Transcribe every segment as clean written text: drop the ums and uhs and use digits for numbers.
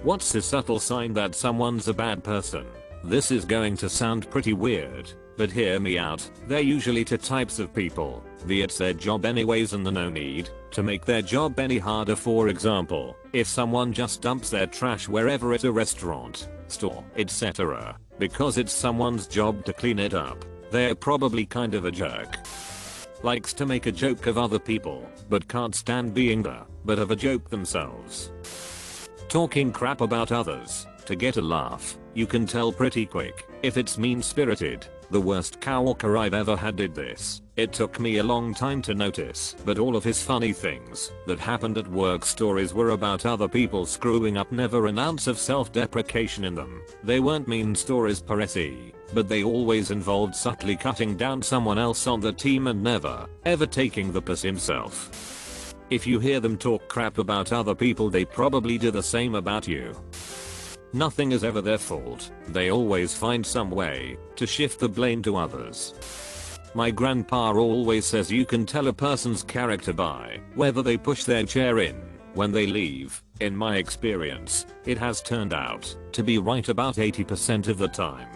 What's a subtle sign that someone's a bad person? This is going to sound pretty weird, but hear me out. There are usually two types of people. It's their job anyways and the no need to make their job any harder. For example, if someone just dumps their trash wherever at a restaurant, store, etc. because it's someone's job to clean it up, they're probably kind of a jerk. Likes to make a joke of other people, but can't stand being the butt of a joke themselves. Talking crap about others to get a laugh. You can tell pretty quick if it's mean-spirited. The worst coworker I've ever had did this. It took me a long time to notice, but all of his funny things that happened at work stories were about other people screwing up, never an ounce of self-deprecation in them. They weren't mean stories per se, but they always involved subtly cutting down someone else on the team and never, ever taking the piss himself. If you hear them talk crap about other people, they probably do the same about you. Nothing is ever their fault. They always find some way to shift the blame to others. My grandpa always says you can tell a person's character by whether they push their chair in when they leave. In my experience, it has turned out to be right about 80% of the time.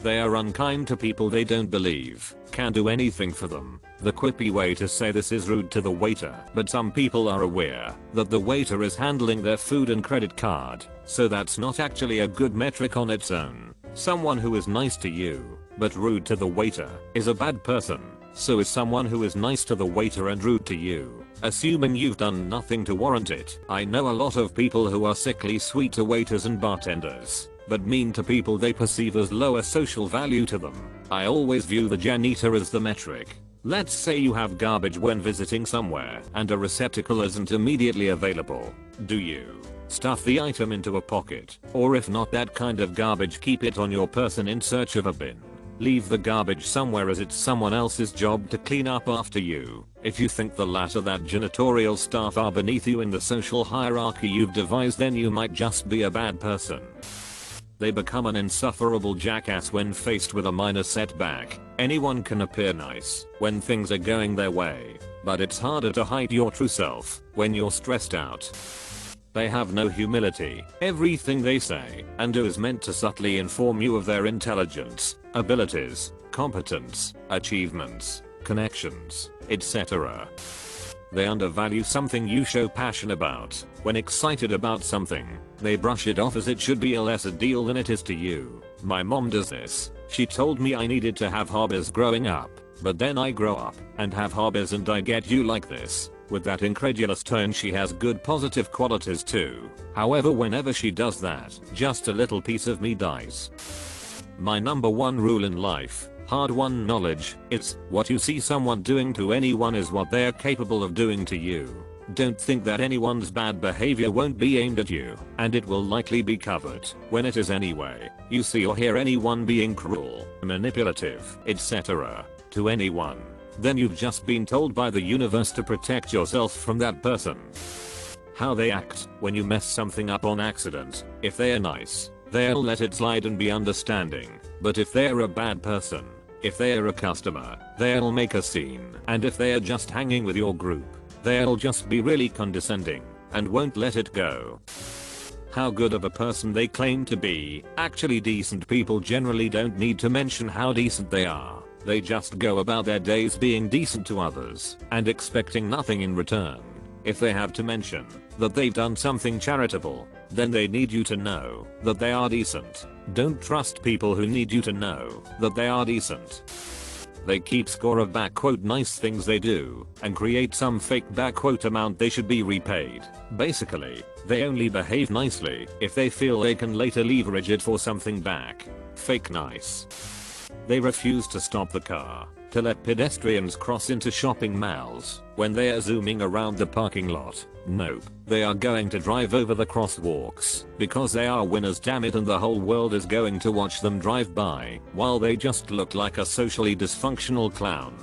They are unkind to people they don't believe can do anything for them. The quippy way to say this is rude to the waiter, but some people are aware that the waiter is handling their food and credit card, so that's not actually a good metric on its own. Someone who is nice to you, but rude to the waiter, is a bad person. So is someone who is nice to the waiter and rude to you, assuming you've done nothing to warrant it. I know a lot of people who are sickly sweet to waiters and bartenders, but mean to people they perceive as lower social value to them. I always view the janitor as the metric. Let's say you have garbage when visiting somewhere and a receptacle isn't immediately available. Do you stuff the item into a pocket, or if not that kind of garbage, keep it on your person in search of a bin? Leave the garbage somewhere as it's someone else's job to clean up after you. If you think the latter, that janitorial staff are beneath you in the social hierarchy you've devised, then you might just be a bad person. They become an insufferable jackass when faced with a minor setback. Anyone can appear nice when things are going their way, but it's harder to hide your true self when you're stressed out. They have no humility. Everything they say and do is meant to subtly inform you of their intelligence, abilities, competence, achievements, connections, etc. They undervalue something you show passion about. When excited about something, they brush it off as it should be a lesser deal than it is to you. My mom does this. She told me I needed to have hobbies growing up, but then I grow up and have hobbies and I get you like this. With that incredulous tone, she has good positive qualities too. However, whenever she does that, just a little piece of me dies. My number one rule in life, hard-won knowledge, it's what you see someone doing to anyone is what they're capable of doing to you. Don't think that anyone's bad behavior won't be aimed at you, and it will likely be covered when it is anyway. You see or hear anyone being cruel, manipulative, etc. to anyone, then you've just been told by the universe to protect yourself from that person. How they act when you mess something up on accident. If they're nice, they'll let it slide and be understanding, but if they're a bad person, if they're a customer, they'll make a scene, and if they're just hanging with your group, they'll just be really condescending and won't let it go. How good of a person they claim to be. Actually, decent people generally don't need to mention how decent they are. They just go about their days being decent to others and expecting nothing in return. If they have to mention that they've done something charitable, then they need you to know that they are decent. Don't trust people who need you to know that they are decent. They keep score of nice things they do and create some fake amount they should be repaid. Basically, they only behave nicely if they feel they can later leverage it for something back. Fake nice. They refuse to stop the car to let pedestrians cross into shopping malls when they are zooming around the parking lot. Nope, they are going to drive over the crosswalks because they are winners, damn it, and the whole world is going to watch them drive by while they just look like a socially dysfunctional clown.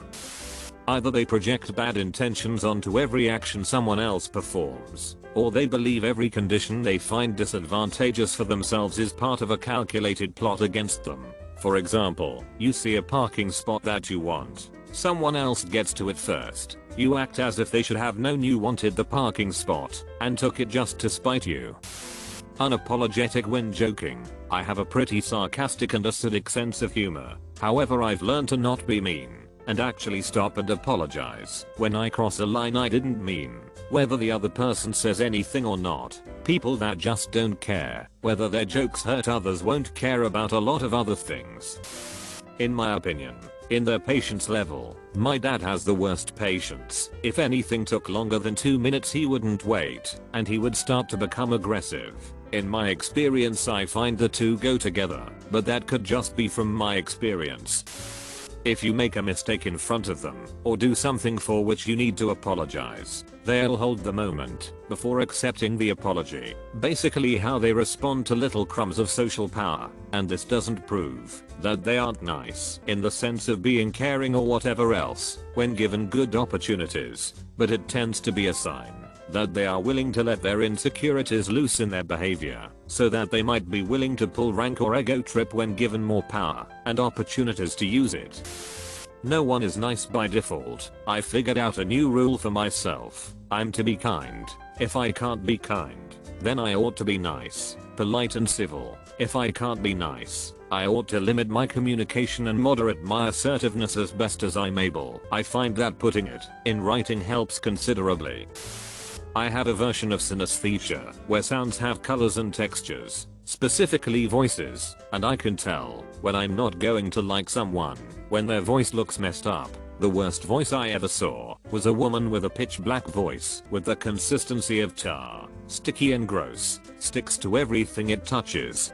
Either they project bad intentions onto every action someone else performs, or they believe every condition they find disadvantageous for themselves is part of a calculated plot against them. For example, you see a parking spot that you want. Someone else gets to it first. You act as if they should have known you wanted the parking spot and took it just to spite you. Unapologetic when joking. I have a pretty sarcastic and acidic sense of humor. However, I've learned to not be mean and actually stop and apologize when I cross a line I didn't mean, whether the other person says anything or not. People that just don't care whether their jokes hurt others won't care about a lot of other things. In my opinion, in their patience level, my dad has the worst patience. If anything took longer than 2 minutes he wouldn't wait, and he would start to become aggressive. In my experience I find the two go together, but that could just be from my experience. If you make a mistake in front of them, or do something for which you need to apologize, they'll hold the moment before accepting the apology. Basically how they respond to little crumbs of social power, and this doesn't prove that they aren't nice in the sense of being caring or whatever else when given good opportunities, but it tends to be a sign that they are willing to let their insecurities loose in their behavior, so that they might be willing to pull rank or ego trip when given more power and opportunities to use it. No one is nice by default. I figured out a new rule for myself. I'm to be kind. If I can't be kind, then I ought to be nice, polite and civil. If I can't be nice, I ought to limit my communication and moderate my assertiveness as best as I'm able. I find that putting it in writing helps considerably. I have a version of synesthesia where sounds have colors and textures, specifically voices, and I can tell when I'm not going to like someone when their voice looks messed up. The worst voice I ever saw was a woman with a pitch black voice with the consistency of tar, sticky and gross, sticks to everything it touches.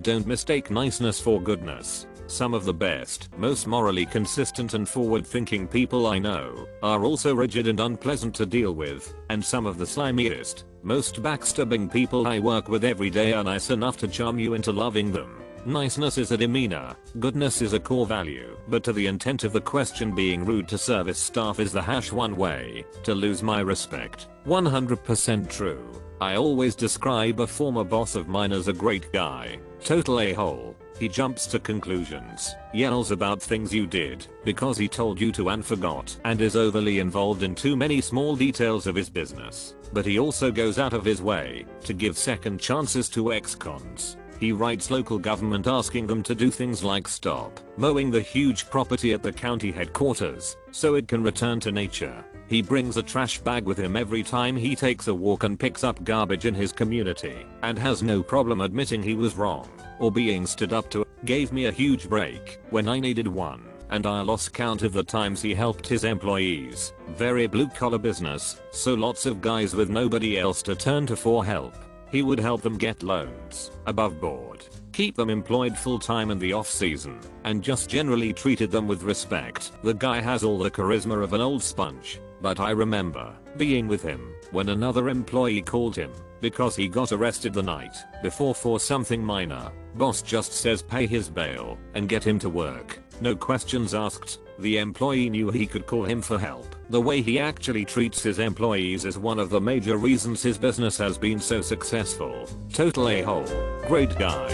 Don't mistake niceness for goodness. Some of the best, most morally consistent and forward-thinking people I know are also rigid and unpleasant to deal with, and some of the slimiest, most backstabbing people I work with every day are nice enough to charm you into loving them. Niceness is a demeanor, goodness is a core value, but to the intent of the question, being rude to service staff is the one way to lose my respect. 100% true. I always describe a former boss of mine as a great guy, total a-hole. He jumps to conclusions, yells about things you did because he told you to and forgot, and is overly involved in too many small details of his business. But he also goes out of his way to give second chances to ex-cons. He writes local government asking them to do things like stop mowing the huge property at the county headquarters so it can return to nature. He brings a trash bag with him every time he takes a walk and picks up garbage in his community, and has no problem admitting he was wrong or being stood up to. Gave me a huge break when I needed one, and I lost count of the times he helped his employees. Very blue collar business, so lots of guys with nobody else to turn to for help. He would help them get loans, above board, keep them employed full time in the off season, and just generally treated them with respect. The guy has all the charisma of an old sponge, but I remember being with him when another employee called him because he got arrested the night before for something minor. Boss just says pay his bail and get him to work. No questions asked. The employee knew he could call him for help. The way he actually treats his employees is one of the major reasons his business has been so successful. Total a-hole. Great guy.